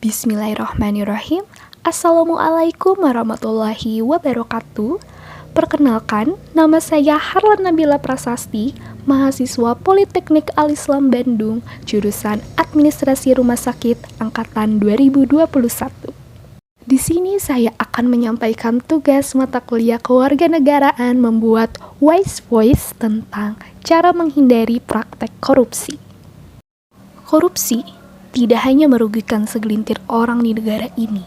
Bismillahirrahmanirrahim. Assalamualaikum warahmatullahi wabarakatuh. Perkenalkan, nama saya Harlan Nabila Prasasti, mahasiswa Politeknik Al-Islam Bandung, jurusan Administrasi Rumah Sakit angkatan 2021. Di sini saya akan menyampaikan tugas mata kuliah kewarganegaraan membuat Wise Voice tentang cara menghindari praktek korupsi. Korupsi tidak hanya merugikan segelintir orang di negara ini.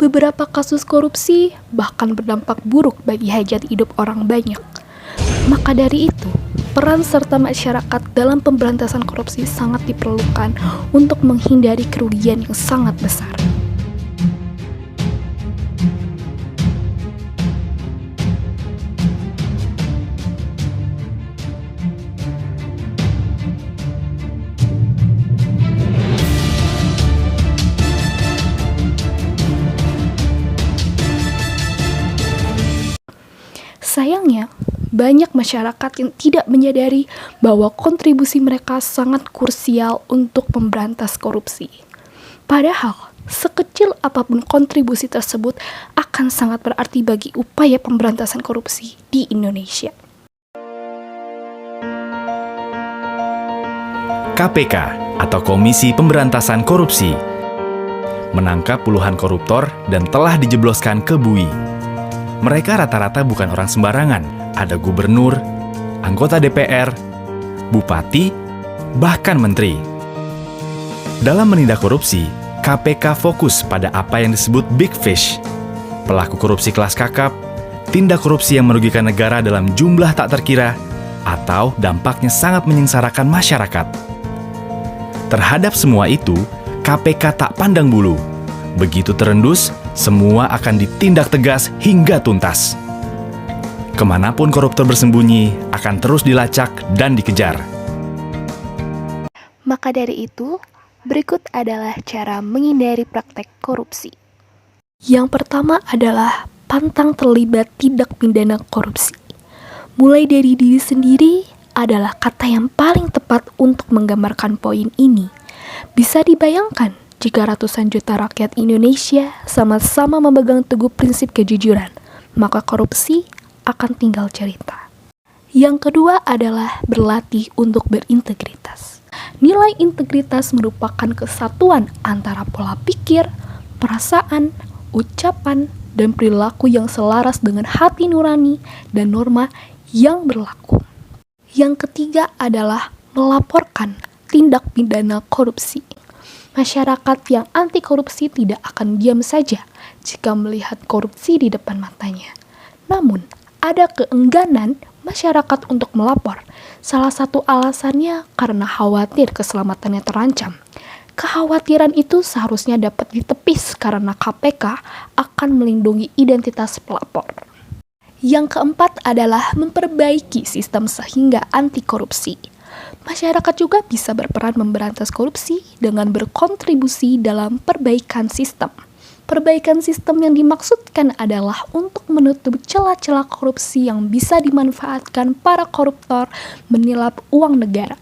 Beberapa kasus korupsi bahkan berdampak buruk bagi hajat hidup orang banyak. Maka dari itu, peran serta masyarakat dalam pemberantasan korupsi sangat diperlukan untuk menghindari kerugian yang sangat besar. Sayangnya, banyak masyarakat yang tidak menyadari bahwa kontribusi mereka sangat krusial untuk memberantas korupsi. Padahal, sekecil apapun kontribusi tersebut akan sangat berarti bagi upaya pemberantasan korupsi di Indonesia. KPK atau Komisi Pemberantasan Korupsi menangkap puluhan koruptor dan telah dijebloskan ke bui. Mereka rata-rata bukan orang sembarangan, ada gubernur, anggota DPR, bupati, bahkan menteri. Dalam menindak korupsi, KPK fokus pada apa yang disebut big fish, pelaku korupsi kelas kakap, tindak korupsi yang merugikan negara dalam jumlah tak terkira, atau dampaknya sangat menyengsarakan masyarakat. Terhadap semua itu, KPK tak pandang bulu. Begitu terendus, semua akan ditindak tegas hingga tuntas. Kemanapun koruptor bersembunyi, akan terus dilacak dan dikejar. Maka dari itu, berikut adalah cara menghindari praktek korupsi. Yang pertama adalah pantang terlibat tindak pidana korupsi. Mulai dari diri sendiri adalah kata yang paling tepat untuk menggambarkan poin ini. Bisa dibayangkan jika ratusan juta rakyat Indonesia sama-sama memegang teguh prinsip kejujuran, maka korupsi akan tinggal cerita. Yang kedua adalah berlatih untuk berintegritas. Nilai integritas merupakan kesatuan antara pola pikir, perasaan, ucapan, dan perilaku yang selaras dengan hati nurani dan norma yang berlaku. Yang ketiga adalah melaporkan tindak pidana korupsi. Masyarakat yang anti korupsi tidak akan diam saja jika melihat korupsi di depan matanya. Namun, ada keengganan masyarakat untuk melapor. Salah satu alasannya karena khawatir keselamatannya terancam. Kekhawatiran itu seharusnya dapat ditepis karena KPK akan melindungi identitas pelapor. Yang keempat adalah memperbaiki sistem sehingga anti korupsi. Masyarakat juga bisa berperan memberantas korupsi dengan berkontribusi dalam perbaikan sistem. Perbaikan sistem yang dimaksudkan adalah untuk menutup celah-celah korupsi yang bisa dimanfaatkan para koruptor menyelap uang negara.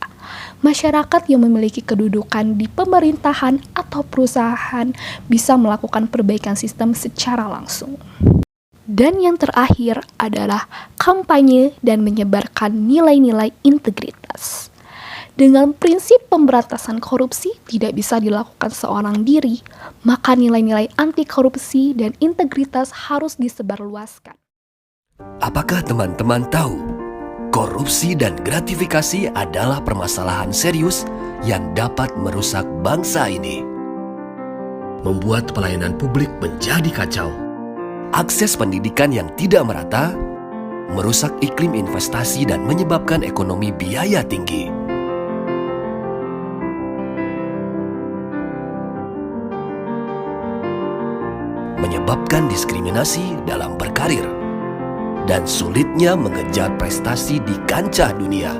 Masyarakat yang memiliki kedudukan di pemerintahan atau perusahaan bisa melakukan perbaikan sistem secara langsung. Dan yang terakhir adalah kampanye dan menyebarkan nilai-nilai integritas. Dengan prinsip pemberantasan korupsi tidak bisa dilakukan seorang diri, maka nilai-nilai anti korupsi dan integritas harus disebarluaskan. Apakah teman-teman tahu? Korupsi dan gratifikasi adalah permasalahan serius yang dapat merusak bangsa ini. Membuat pelayanan publik menjadi kacau. Akses pendidikan yang tidak merata, merusak iklim investasi dan menyebabkan ekonomi biaya tinggi. Menyebabkan diskriminasi dalam berkarir dan sulitnya mengejar prestasi di kancah dunia.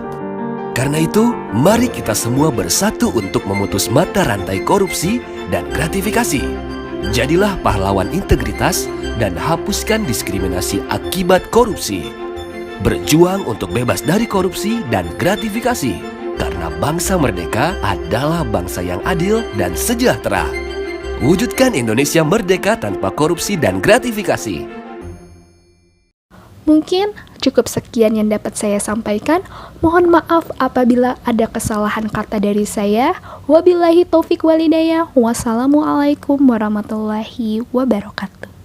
Karena itu, mari kita semua bersatu untuk memutus mata rantai korupsi dan gratifikasi. Jadilah pahlawan integritas dan hapuskan diskriminasi akibat korupsi. Berjuang untuk bebas dari korupsi dan gratifikasi, karena bangsa merdeka adalah bangsa yang adil dan sejahtera. Wujudkan Indonesia merdeka tanpa korupsi dan gratifikasi. Mungkin cukup sekian yang dapat saya sampaikan. Mohon maaf apabila ada kesalahan kata dari saya. Wabillahi taufik walhidayah. Wassalamualaikum warahmatullahi wabarakatuh.